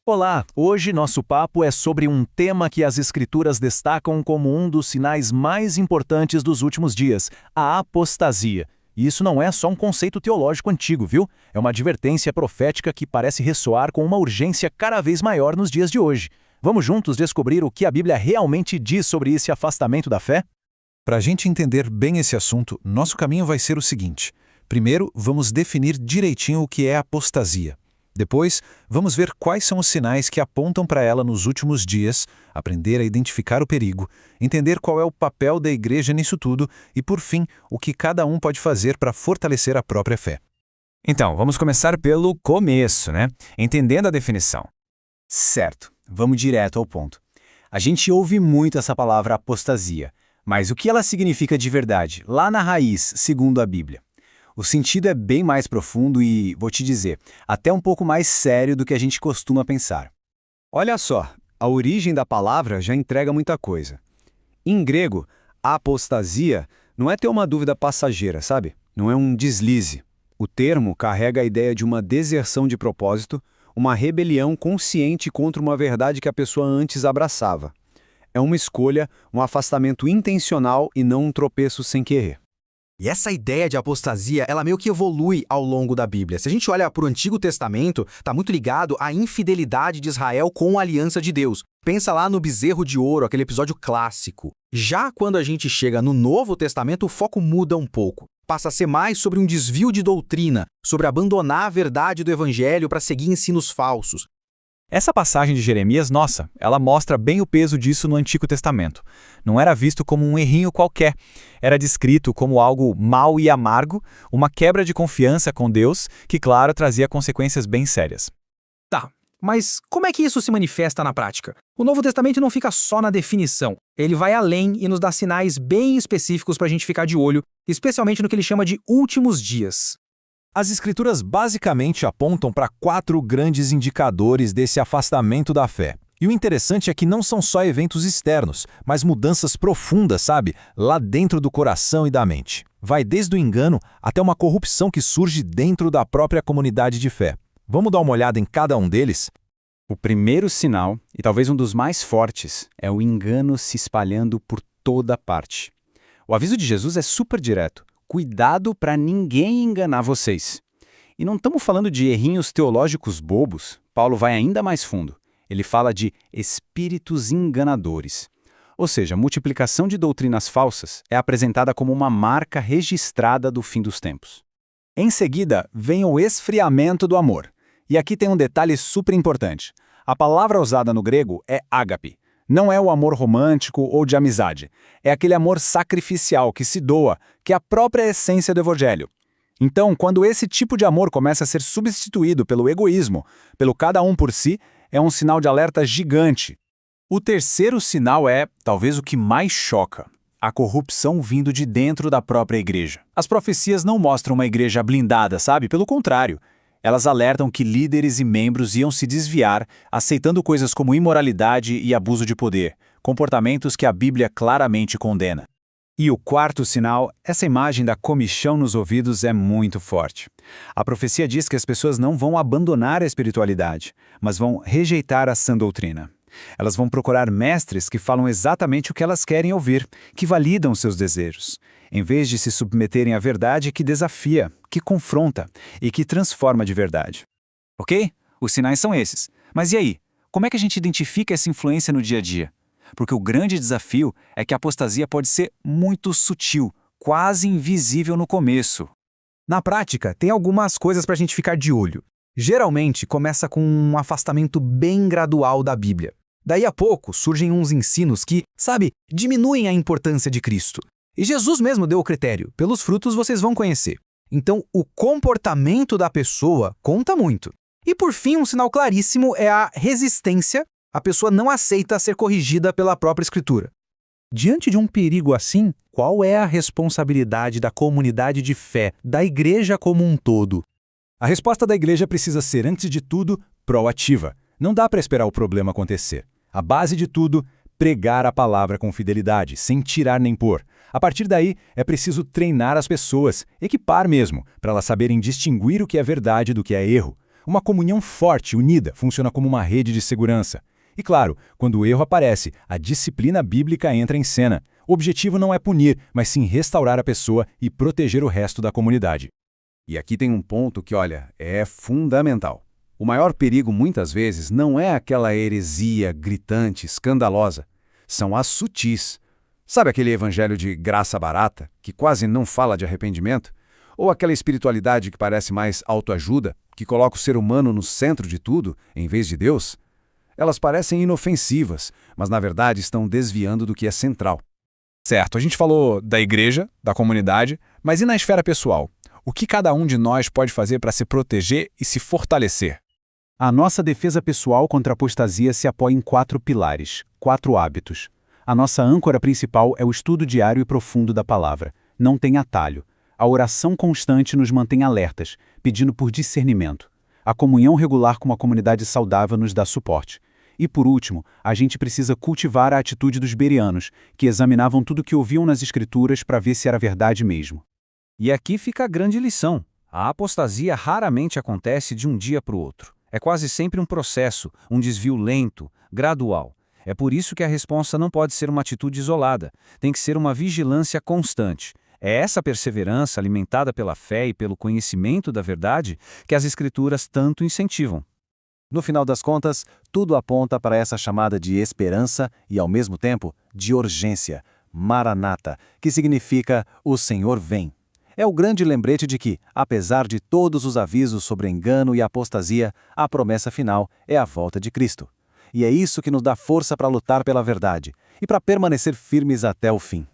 Olá, hoje nosso papo é sobre um tema que as escrituras destacam como um dos sinais mais importantes dos últimos dias, a apostasia. E isso não é só um conceito teológico antigo, viu? É uma advertência profética que parece ressoar com uma urgência cada vez maior nos dias de hoje. Vamos juntos descobrir o que a Bíblia realmente diz sobre esse afastamento da fé? Para a gente entender bem esse assunto, nosso caminho vai ser o seguinte. Primeiro, vamos definir direitinho o que é apostasia. Depois, vamos ver quais são os sinais que apontam para ela nos últimos dias, aprender a identificar o perigo, entender qual é o papel da igreja nisso tudo e, por fim, o que cada um pode fazer para fortalecer a própria fé. Então, vamos começar pelo começo, né? Entendendo a definição. Certo, vamos direto ao ponto. A gente ouve muito essa palavra apostasia, mas o que ela significa de verdade, lá na raiz, segundo a Bíblia? O sentido é bem mais profundo e, vou te dizer, até um pouco mais sério do que a gente costuma pensar. Olha só, a origem da palavra já entrega muita coisa. Em grego, apostasia não é ter uma dúvida passageira, sabe? Não é um deslize. O termo carrega a ideia de uma deserção de propósito, uma rebelião consciente contra uma verdade que a pessoa antes abraçava. É uma escolha, um afastamento intencional e não um tropeço sem querer. E essa ideia de apostasia, ela meio que evolui ao longo da Bíblia. Se a gente olha para o Antigo Testamento, está muito ligado à infidelidade de Israel com a aliança de Deus. Pensa lá no bezerro de ouro, aquele episódio clássico. Já quando a gente chega no Novo Testamento, o foco muda um pouco. Passa a ser mais sobre um desvio de doutrina, sobre abandonar a verdade do Evangelho para seguir ensinos falsos. Essa passagem de Jeremias, nossa, ela mostra bem o peso disso no Antigo Testamento. Não era visto como um errinho qualquer, era descrito como algo mau e amargo, uma quebra de confiança com Deus, que, claro, trazia consequências bem sérias. Tá, mas como é que isso se manifesta na prática? O Novo Testamento não fica só na definição, ele vai além e nos dá sinais bem específicos para a gente ficar de olho, especialmente no que ele chama de últimos dias. As Escrituras basicamente apontam para 4 grandes indicadores desse afastamento da fé. E o interessante é que não são só eventos externos, mas mudanças profundas, sabe? Lá dentro do coração e da mente. Vai desde o engano até uma corrupção que surge dentro da própria comunidade de fé. Vamos dar uma olhada em cada um deles? O primeiro sinal, e talvez um dos mais fortes, é o engano se espalhando por toda parte. O aviso de Jesus é super direto. Cuidado para ninguém enganar vocês. E não estamos falando de errinhos teológicos bobos. Paulo vai ainda mais fundo. Ele fala de espíritos enganadores. Ou seja, a multiplicação de doutrinas falsas é apresentada como uma marca registrada do fim dos tempos. Em seguida, vem o esfriamento do amor. E aqui tem um detalhe super importante. A palavra usada no grego é ágape. Não é o amor romântico ou de amizade. É aquele amor sacrificial que se doa, que é a própria essência do Evangelho. Então, quando esse tipo de amor começa a ser substituído pelo egoísmo, pelo cada um por si, é um sinal de alerta gigante. O terceiro sinal é, talvez o que mais choca, a corrupção vindo de dentro da própria igreja. As profecias não mostram uma igreja blindada, sabe? Pelo contrário. Elas alertam que líderes e membros iam se desviar, aceitando coisas como imoralidade e abuso de poder, comportamentos que a Bíblia claramente condena. E o quarto sinal, essa imagem da comichão nos ouvidos é muito forte. A profecia diz que as pessoas não vão abandonar a espiritualidade, mas vão rejeitar a sã doutrina. Elas vão procurar mestres que falam exatamente o que elas querem ouvir, que validam seus desejos, em vez de se submeterem à verdade que desafia, que confronta e que transforma de verdade. Ok? Os sinais são esses. Mas e aí? Como é que a gente identifica essa influência no dia a dia? Porque o grande desafio é que a apostasia pode ser muito sutil, quase invisível no começo. Na prática, tem algumas coisas para a gente ficar de olho. Geralmente, começa com um afastamento bem gradual da Bíblia. Daí a pouco, surgem uns ensinos que, sabe, diminuem a importância de Cristo. E Jesus mesmo deu o critério. Pelos frutos vocês vão conhecer. Então, o comportamento da pessoa conta muito. E por fim, um sinal claríssimo é a resistência. A pessoa não aceita ser corrigida pela própria Escritura. Diante de um perigo assim, qual é a responsabilidade da comunidade de fé, da igreja como um todo? A resposta da igreja precisa ser, antes de tudo, proativa. Não dá para esperar o problema acontecer. A base de tudo, pregar a palavra com fidelidade, sem tirar nem pôr. A partir daí, é preciso treinar as pessoas, equipar mesmo, para elas saberem distinguir o que é verdade do que é erro. Uma comunhão forte, unida, funciona como uma rede de segurança. E claro, quando o erro aparece, a disciplina bíblica entra em cena. O objetivo não é punir, mas sim restaurar a pessoa e proteger o resto da comunidade. E aqui tem um ponto que, olha, é fundamental. O maior perigo, muitas vezes, não é aquela heresia gritante, escandalosa. São as sutis. Sabe aquele evangelho de graça barata, que quase não fala de arrependimento? Ou aquela espiritualidade que parece mais autoajuda, que coloca o ser humano no centro de tudo, em vez de Deus? Elas parecem inofensivas, mas na verdade estão desviando do que é central. Certo, a gente falou da igreja, da comunidade, mas e na esfera pessoal? O que cada um de nós pode fazer para se proteger e se fortalecer? A nossa defesa pessoal contra a apostasia se apoia em 4 pilares, 4 hábitos. A nossa âncora principal é o estudo diário e profundo da palavra. Não tem atalho. A oração constante nos mantém alertas, pedindo por discernimento. A comunhão regular com uma comunidade saudável nos dá suporte. E por último, a gente precisa cultivar a atitude dos bereanos, que examinavam tudo o que ouviam nas Escrituras para ver se era verdade mesmo. E aqui fica a grande lição. A apostasia raramente acontece de um dia para o outro. É quase sempre um processo, um desvio lento, gradual. É por isso que a resposta não pode ser uma atitude isolada, tem que ser uma vigilância constante. É essa perseverança alimentada pela fé e pelo conhecimento da verdade que as Escrituras tanto incentivam. No final das contas, tudo aponta para essa chamada de esperança e, ao mesmo tempo, de urgência, Maranata, que significa o Senhor vem. É o grande lembrete de que, apesar de todos os avisos sobre engano e apostasia, a promessa final é a volta de Cristo. E é isso que nos dá força para lutar pela verdade e para permanecer firmes até o fim.